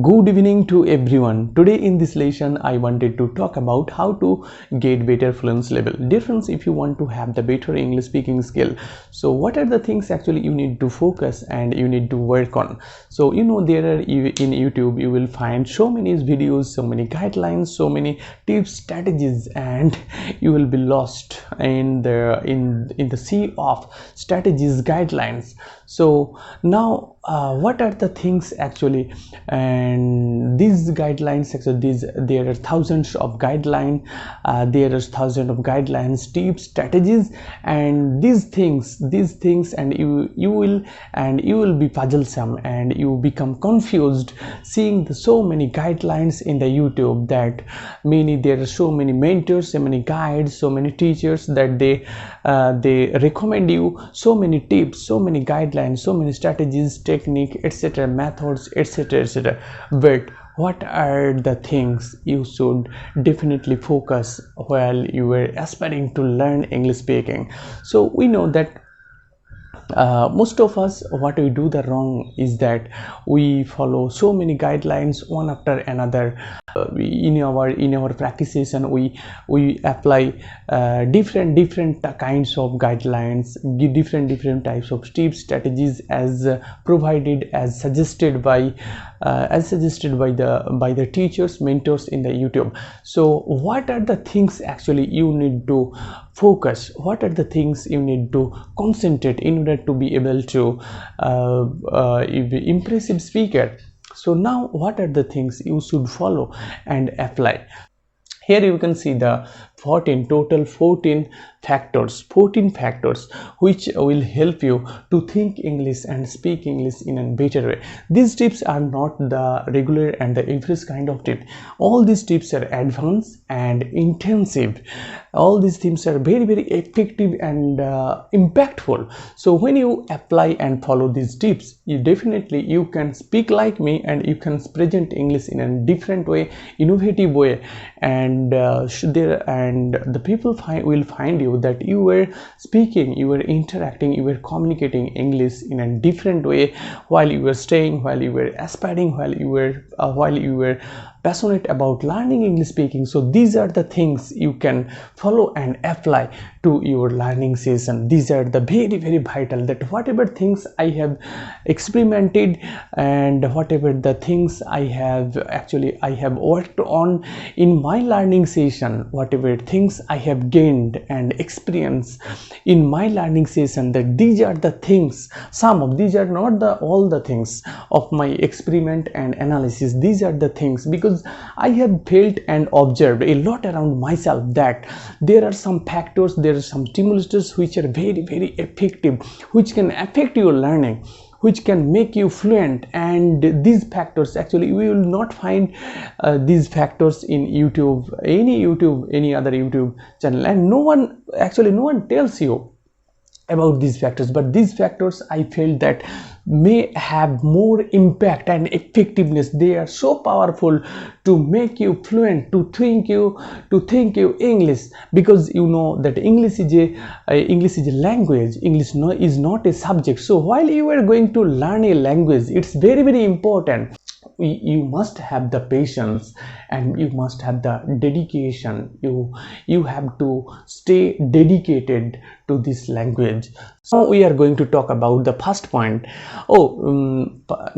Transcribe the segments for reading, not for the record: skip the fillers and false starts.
Good evening to everyone. Today in this lesson I wanted to talk about how to get better fluency level. Dear friends, if you want to have the better English speaking skill, so what are the things actually you need to focus and you need to work on? So there are in YouTube you will find so many videos, so many guidelines, so many tips, strategies, and you will be lost in the sea of strategies, guidelines. So now what are the things actually, and these guidelines actually, there are thousands of guidelines, tips, strategies, and these things, and you will be puzzlesome and you become confused seeing so many guidelines in the YouTube, that there are so many mentors, so many guides, so many teachers that they recommend you so many tips, so many guidelines, so many strategies, technique, etc., methods, etc. But what are the things you should definitely focus while you were aspiring to learn English speaking? So we know that most of us, what we do the wrong is that we follow so many guidelines one after another. In our practices, and we apply different kinds of guidelines, different types of tips, strategies as provided, as suggested by the teachers, mentors in the YouTube. So what are the things actually you need to focus? What are the things you need to concentrate in order to be able to be impressive speaker? So now what are the things you should follow and apply? Here you can see the 14 factors which will help you to think English and speak English in a better way. These tips are not the regular and the average kind of tip. All these tips are advanced and intensive. All these tips are very effective and impactful. So when you apply and follow these tips, you can speak like me, and you can present English in a different way, innovative way, and the people will find you that you were speaking, you were interacting, you were communicating English in a different way while you were staying, while you were aspiring, while you were passionate about learning English speaking. So these are the things you can follow and apply to your learning session. These are the very vital, that whatever things I have experimented and whatever the things I have worked on in my learning session, whatever things I have gained and experienced in my learning session, that these are the things. Some of these are not all the things of my experiment and analysis. These are the things because I have felt and observed a lot around myself that there are some factors, there are some stimulators which are very effective, which can affect your learning, which can make you fluent. And these factors, actually we will not find these factors in YouTube, any other YouTube channel, and no one tells you about these factors. But these factors, I felt that may have more impact and effectiveness. They are so powerful to make you fluent, to think you English, because you know that English is a language. English is not a subject. So while you are going to learn a language, it's very important. You must have the patience and you must have the dedication. You have to stay dedicated to this language. So we are going to talk about the first point. But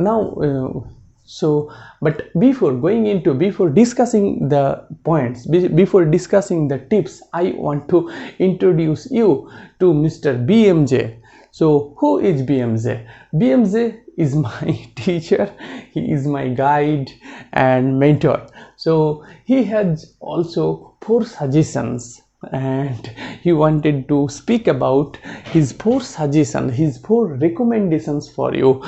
before discussing the points, before discussing the tips, I want to introduce you to Mr. BMJ. So who is BMJ? BMJ is my teacher, he is my guide and mentor. So he has also 4 suggestions, and he wanted to speak about his 4 suggestions, his 4 recommendations for you.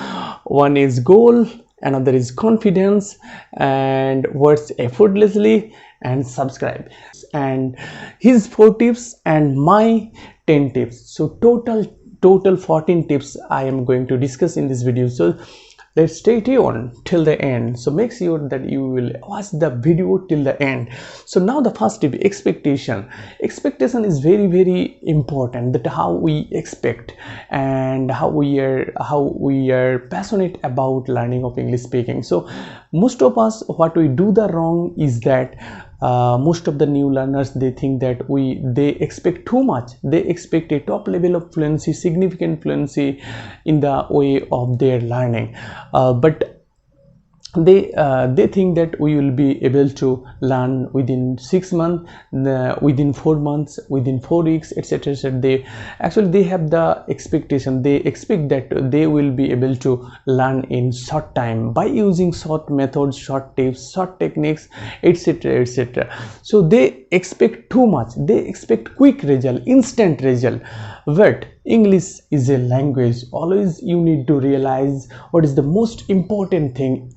One is goal, another is confidence, and words effortlessly, and subscribe. And his 4 tips and my 10 tips. So total 14 tips I am going to discuss in this video. So let's stay tuned till the end. So make sure that you will watch the video till the end. So now the first tip, expectation. Expectation is very, very important, that how we expect and how we are passionate about learning of English speaking. So most of us, what we do the wrong is that most of the new learners, they think that they expect too much. They expect a top level of fluency, significant fluency in the way of their learning, but they think that we will be able to learn within 6 months, within 4 months, within 4 weeks, etc. They have the expectation. They expect that they will be able to learn in short time by using short methods, short tips, short techniques, etc., etc. So they expect too much. They expect quick result, instant result. But English is a language. Always you need to realize what is the most important thing.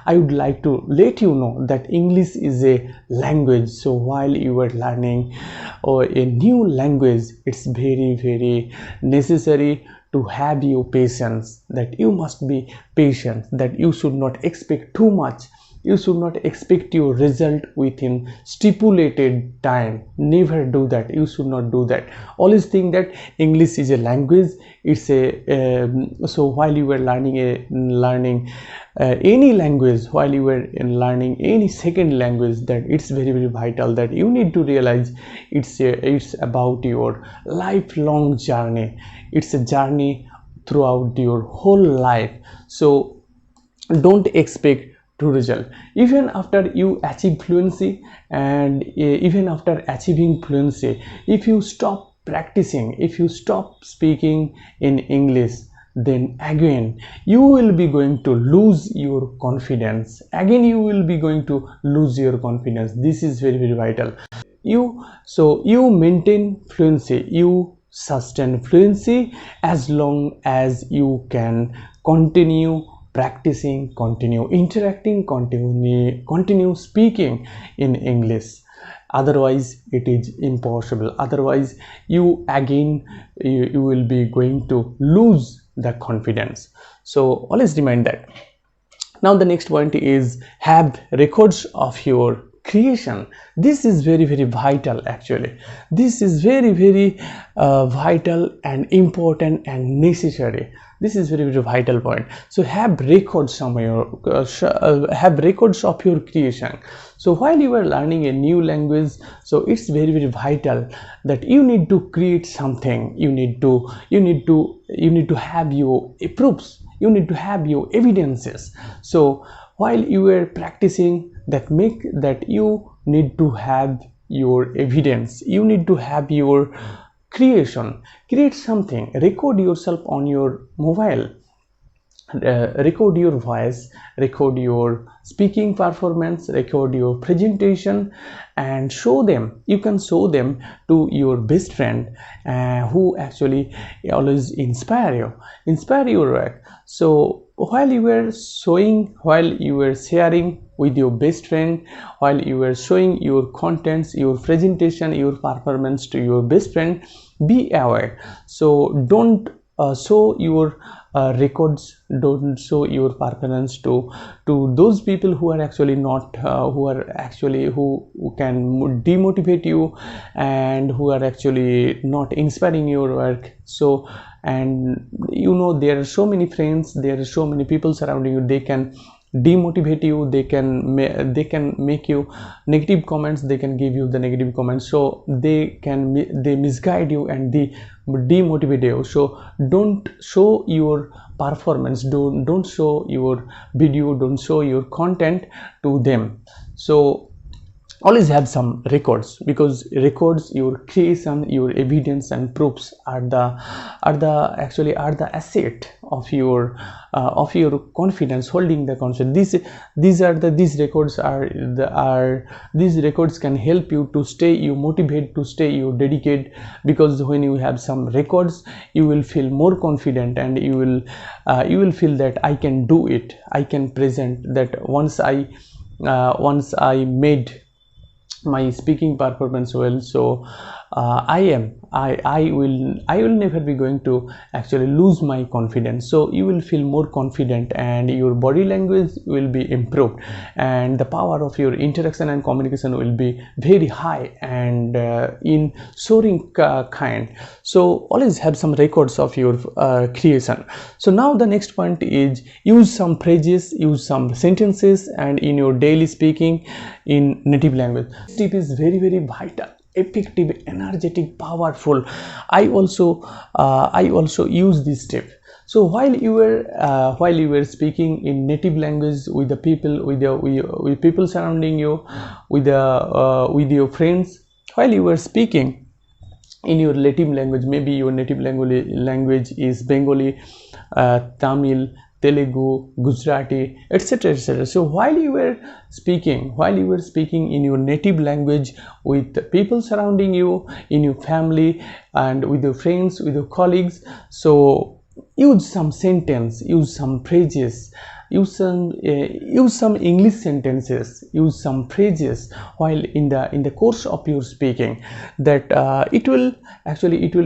I would like to let you know that English is a language. So while you are learning a new language, it's very, very necessary to have your patience, that you must be patient, that you should not expect too much. You should not expect your result within stipulated time. Never do that. You should not do that. Always think that English is a language. It's a so while you were learning any language, while you were learning any second language, that it's very, very vital that you need to realize it's about your lifelong journey. It's a journey throughout your whole life. So don't expect to result. Even after you achieve fluency, and even after achieving fluency, if you stop practicing, if you stop speaking in English, then again you will be going to lose your confidence. Again you will be going to lose your confidence. This is very, very vital. You maintain fluency, you sustain fluency as long as you can continue practicing, continue interacting, continue speaking in English. Otherwise it is impossible. Otherwise you will be going to lose the confidence. So always remind that. Now the next point is have records of your creation. This is very, very vital. Actually this is very, very vital and important and necessary. This is very, very vital point. So have records somewhere, have records of your creation. So while you are learning a new language, so it's very, very vital that you need to create something. You need to have your proofs. You need to have your evidences. So while you are practicing, that you need to have your evidence. You need to have your creation. Create something. Record yourself on your mobile. Record your voice, record your speaking performance, record your presentation, and show them. You can show them to your best friend who actually always inspire your work. So while you were sharing with your best friend, while you were showing your contents, your presentation, your performance to your best friend, be aware. So don't show your records, don't show your performance to those people who are actually not who can demotivate you, and who are actually not inspiring your work. So, and there are so many friends, there are so many people surrounding you. They can demotivate you, they can make you negative comments, they can give you the negative comments. So they misguide you and they demotivate you. So don't show your performance, don't show your video, don't show your content to them. So always have some records, because records, your creation, your evidence and proofs are the asset of your confidence, holding the confidence. These records can help you to stay you motivate, to stay you dedicated, because when you have some records, you will feel more confident, and you will feel that I can do it, I can present that. Once I made my speaking performance well. So I will never be going to actually lose my confidence. So you will feel more confident and your body language will be improved, and the power of your interaction and communication will be very high and in soaring kind. So always have some records of your creation. So now the next point is use some phrases, use some sentences and in your daily speaking in native language. This tip is very vital, effective, energetic, powerful. I also use this tip. So while you were speaking in native language with the people, with people surrounding you, with your friends, while you were speaking in your native language, maybe your native language is Bengali, Tamil, Telugu, Gujarati, etc., etc. So while you were speaking in your native language with people surrounding you, in your family and with your friends, with your colleagues, so use some sentence, use some phrases, use some English sentences, use some phrases while in the course of your speaking, that it will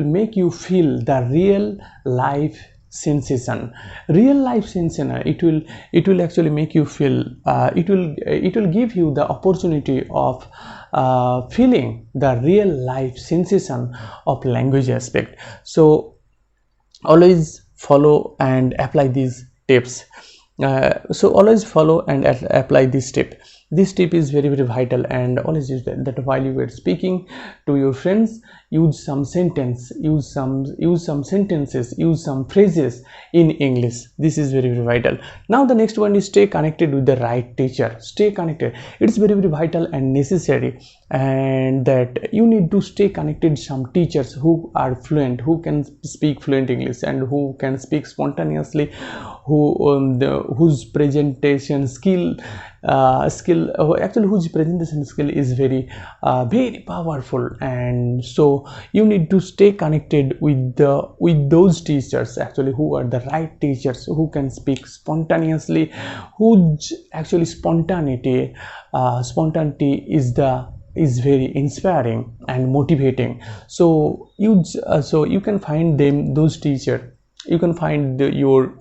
make you feel the real life sensation. It will actually make you feel, it will give you the opportunity of feeling the real life sensation of language aspect. So always follow and apply these tips. So always follow and apply this tip. This tip is very vital, and always use that while you were speaking to your friends, use some sentences, use some phrases in English. This is very vital. Now the next one is stay connected with the right teacher. Stay connected, it's very vital and necessary, and that you need to stay connected some teachers who are fluent, who can speak fluent English and who can speak spontaneously, whose presentation skill whose presentation skill is very powerful. And so you need to stay connected with those teachers actually who are the right teachers, who can speak spontaneously, whose actually spontaneity is very inspiring and motivating. So you can find them, those teachers. You can find your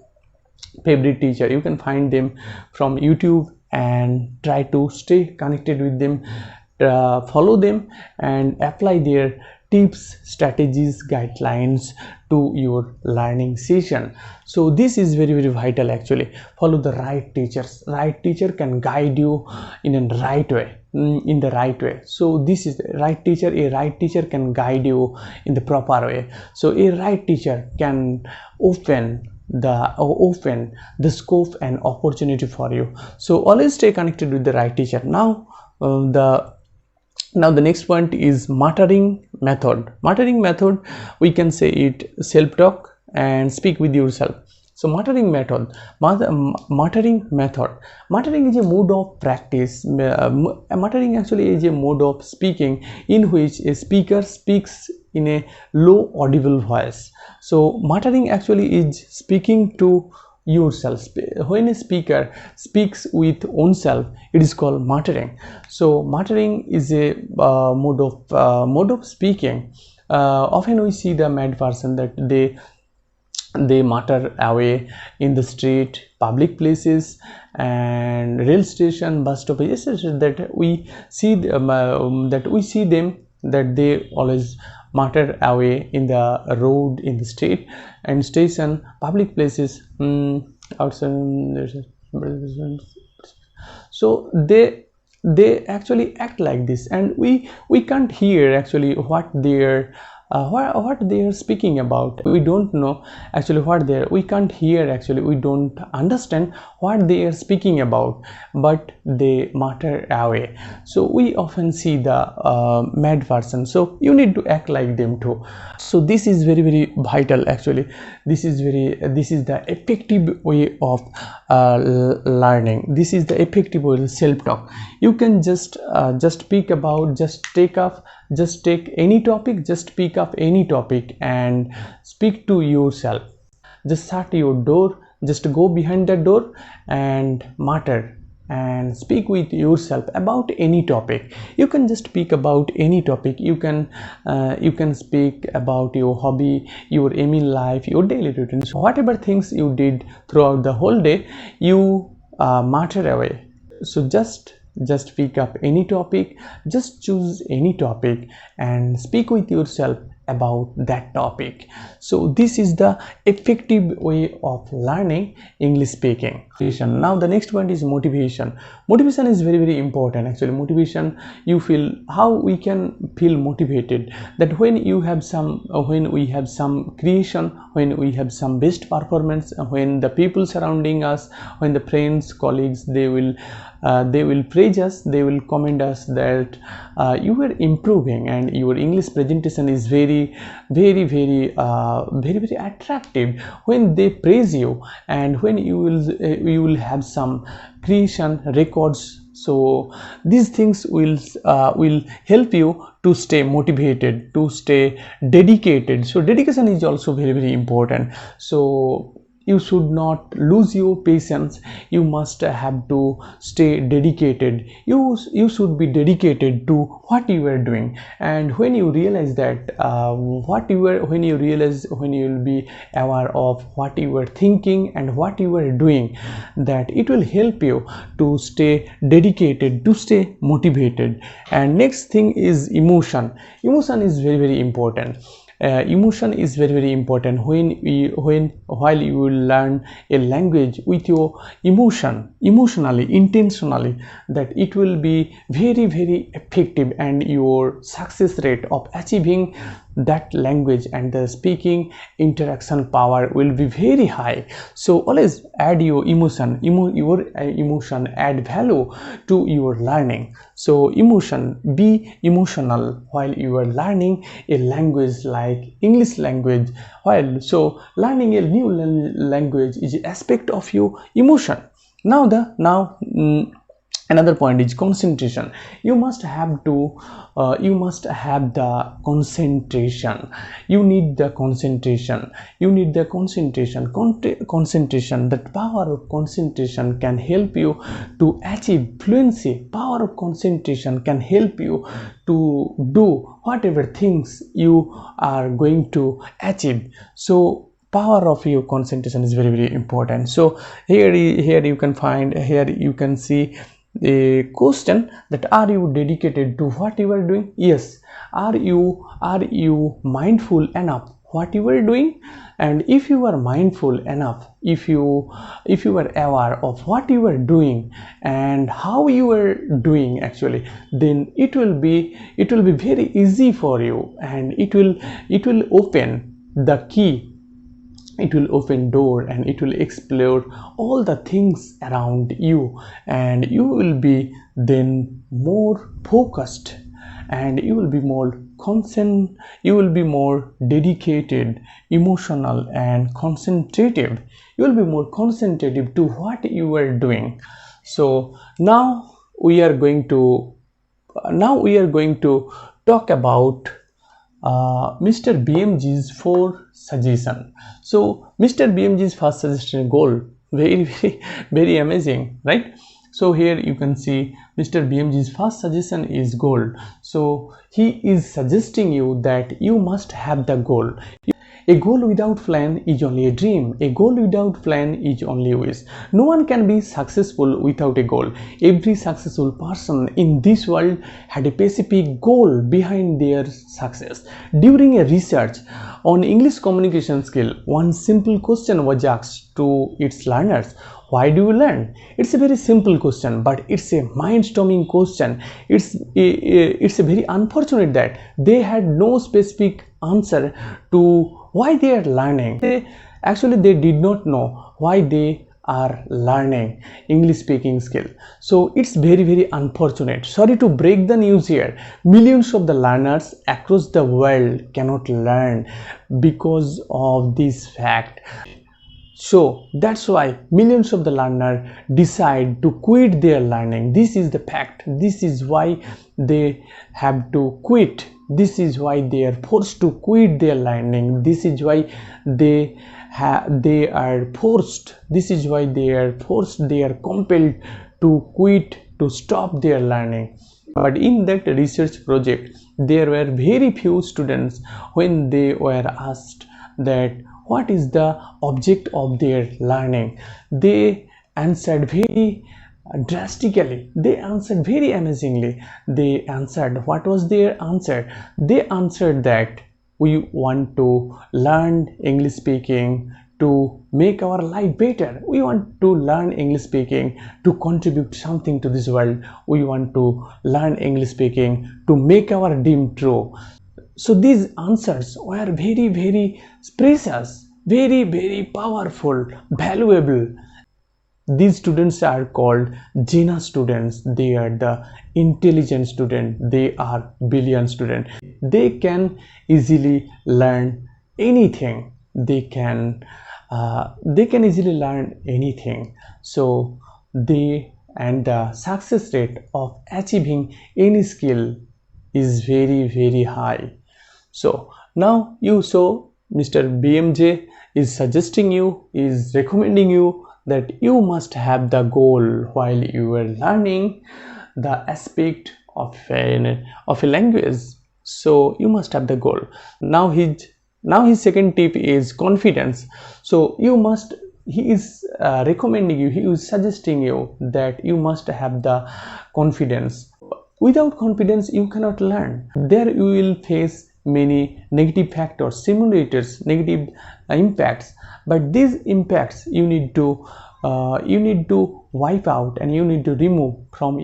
favorite teacher, you can find them from YouTube and try to stay connected with them, follow them and apply their tips, strategies, guidelines to your learning session. So this is very vital actually. Follow the right teachers. Right teacher can guide you in a right way, in the right way. So this is the right teacher. A right teacher can guide you in the proper way. So a right teacher can open the scope and opportunity for you. So always stay connected with the right teacher. Now the next point is muttering method. Muttering method, we can say it self-talk and speak with yourself. So muttering method muttering is a mode of practice. Muttering actually is a mode of speaking in which a speaker speaks in a low audible voice. So muttering actually is speaking to yourself. When a speaker speaks with oneself, it is called muttering. So muttering is a mode of speaking. Often we see the mad person that they mutter away in the street, public places and rail station, bus stop, etc. that we see them that they always mutter away in the road, in the street and station, public places, outside. So they actually act like this, and we can't hear actually what they are speaking about. We don't know actually we can't hear actually, we don't understand what they are speaking about, but they mutter away. So we often see the mad person. So you need to act like them too. So this is very vital actually. This is the effective way of learning. This is the effective way of self-talk. You can just speak about, just take any topic, just pick up any topic and speak to yourself. Just shut your door, just go behind the door and mutter and speak with yourself about any topic. You can just speak about any topic. You can speak about your hobby, your aim in life, your daily routine. So whatever things you did throughout the whole day, you matter away. So just pick up any topic, just choose any topic and speak with yourself about that topic. So this is the effective way of learning English speaking. Now the next point is motivation. Motivation is very important. Actually, motivation, you feel, how we can feel motivated, that when you have some when we have some creation, when we have some best performance, when the people surrounding us, when the friends, colleagues, they will praise us, they will comment us that you are improving and your English presentation is very attractive. When they praise you, and when you will have some creation records, so these things will help you to stay motivated, to stay dedicated. So dedication is also very important. So you should not lose your patience. You must have to stay dedicated. You should be dedicated to what you are doing. And when you realize that when you will be aware of what you are thinking and what you are doing, that it will help you to stay dedicated, to stay motivated. And next thing is emotion. Emotion is very important. Emotion is very important while you will learn a language with your emotionally, intentionally, that it will be very effective, and your success rate of achieving that language and the speaking interaction power will be very high. So always add your emotion. Your emotion add value to your learning. So emotion, be emotional while you are learning a language like English language. So learning a new language is an aspect of your emotion. Another point is concentration. You must have the concentration. You need the concentration. Concentration. That power of concentration can help you to achieve fluency. Power of concentration can help you to do whatever things you are going to achieve. So power of your concentration is very important. So here you can see a question, that are you dedicated to what you are doing? Yes. Are you mindful enough what you are doing? And if you are mindful enough, if you are aware of what you are doing and how you are doing actually, then it will be very easy for you, and it will open the key. It will open door, and it will explore all the things around you, and you will be then more focused, and you will be more you will be more dedicated, emotional, and concentrative. You will be more concentrative to what you are doing. So now we are going to talk about Mr. BMG's 4 suggestion. So Mr. BMG's first suggestion goal, very amazing, right? So here you can see Mr. BMG's first suggestion is goal. So he is suggesting you that you must have the goal. A goal without plan is only a dream. A goal without plan is only a wish. No one can be successful without a goal. Every successful person in this world had a specific goal behind their success. During a research on English communication skill, one simple question was asked to its learners. Why do you learn? It's a very simple question, but it's a mind-storming question. It's a very unfortunate that they had no specific answer to why they are learning. They did not know why they are learning English speaking skill. So it's very unfortunate. Sorry to break the news here. Millions of the learners across the world cannot learn because of this fact. So that's why millions of the learners decide to quit their learning. This is the fact. This is why they have to quit. This is why they are forced to quit their learning. This is why they are forced. This is why they are forced. They are compelled to quit, to stop their learning. But in that research project, there were very few students when they were asked that what is the object of their learning. They answered very drastically, they answered very amazingly. They answered, what was their answer? They answered that we want to learn English speaking to make our life better. We want to learn English speaking to contribute something to this world. We want to learn English speaking to make our dream true. So these answers were very, very precious, very, very powerful, valuable. These students are called Jena students. They are the intelligent student. They are brilliant student. They can easily learn anything. They can easily learn anything. So they, and the success rate of achieving any skill is very, very high. So now you saw Mr. BMJ is suggesting you, is recommending you that you must have the goal while you are learning the aspect of a language. So you must have the goal. Now his second tip is confidence. So you must, he is recommending you, he is suggesting you that you must have the confidence. Without confidence you cannot learn. There you will face many negative factors, simulators, negative impacts, but these impacts you need to wipe out and you need to remove from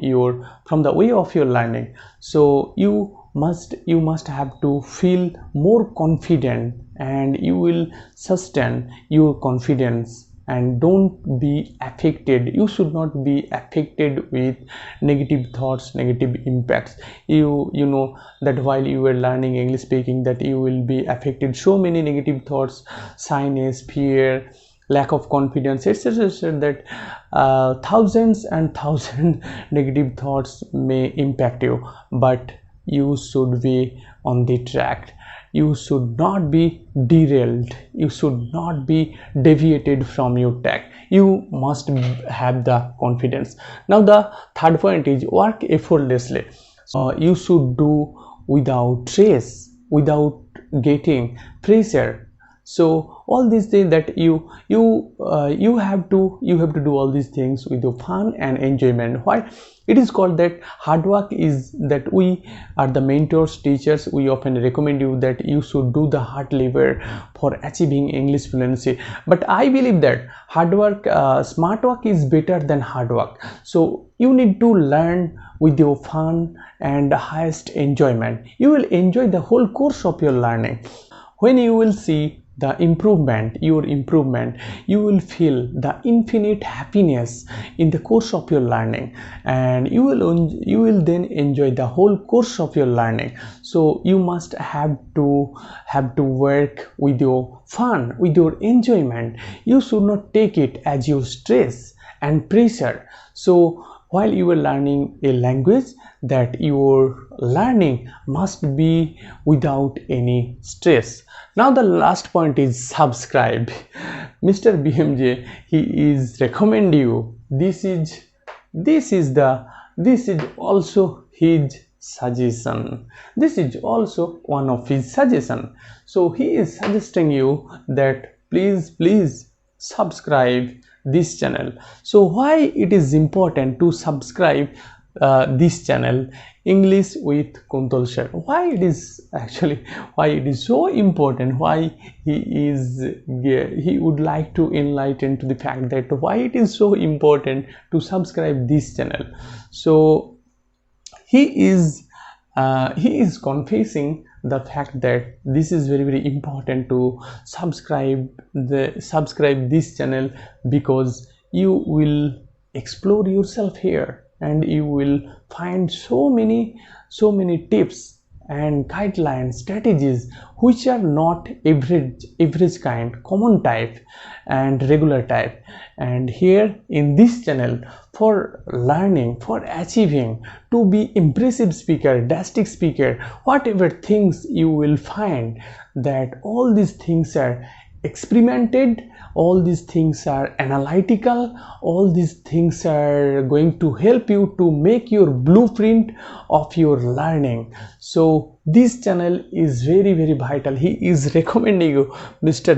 the way of your learning. So you must have to feel more confident, and you will sustain your confidence. And don't be affected, you should not be affected with negative thoughts, negative impacts. You know that while you were learning English speaking, that you will be affected so many negative thoughts, shyness, fear, lack of confidence, etc., that thousands and thousands negative thoughts may impact you. But you should be on the track. You should not be derailed. You should not be deviated from your track. You must have the confidence. Now the third point is work effortlessly. You should do without stress, without getting pressure. So all these things that you have to do all these things with your fun and enjoyment. Why it is called that hard work is that we are the mentors, teachers. We often recommend you that you should do the hard labor for achieving English fluency. But I believe that hard work, smart work is better than hard work. So you need to learn with your fun and highest enjoyment. You will enjoy the whole course of your learning. When you will see the improvement, your improvement, you will feel the infinite happiness in the course of your learning, and you will then enjoy the whole course of your learning. So you must have to work with your fun, with your enjoyment. You should not take it as your stress and pressure. So while you are learning a language, that your learning must be without any stress. Now the last point is subscribe. Mr. BMJ, he is recommend you, this is also his suggestion. This is also one of his suggestion. So he is suggesting you that please subscribe this channel. So why it is important to subscribe this channel, English with Kuntal Sir? Why it is so important? Why he would like to enlighten to the fact that why it is so important to subscribe this channel. So he is confessing the fact that this is very, very important to subscribe this channel, because you will explore yourself here and you will find so many tips and guidelines, strategies which are not average kind, common type and regular type. And here in this channel, for learning, for achieving to be impressive speaker, drastic speaker, whatever things you will find, that all these things are experimented, all these things are analytical, all these things are going to help you to make your blueprint of your learning. So this channel is very, very vital. He is recommending you Mr.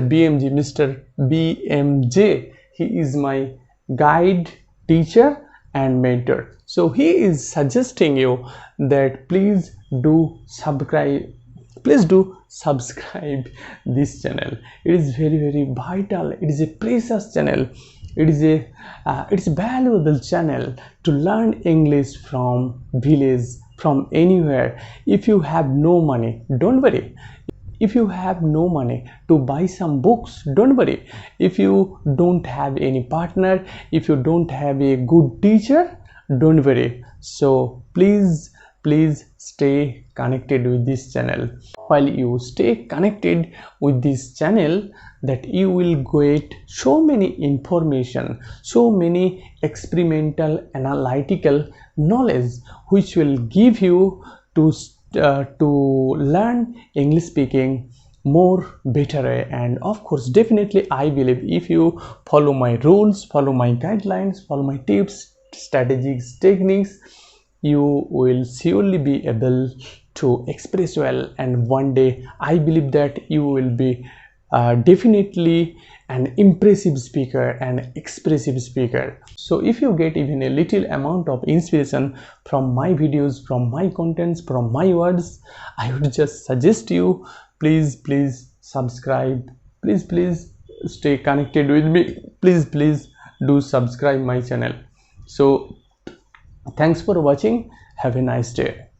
BMJ. He is my guide, teacher and mentor. So he is suggesting you that please do subscribe this channel. It is very, very vital. It is a precious channel. It is a valuable channel to learn English from village, from anywhere. If you have no money, don't worry. If you have no money to buy some books, don't worry. If you don't have any partner, if you don't have a good teacher, don't worry. So please stay connected with this channel. While you stay connected with this channel, that you will get so many information, so many experimental analytical knowledge which will give you to learn English speaking more better way. And of course, definitely I believe if you follow my rules, follow my guidelines, follow my tips, strategies, techniques, you will surely be able to express well, and one day I believe that you will be definitely an impressive speaker and expressive speaker. So if you get even a little amount of inspiration from my videos, from my contents, from my words, I would just suggest you, please subscribe, please stay connected with me, please do subscribe my channel. So thanks for watching. Have a nice day.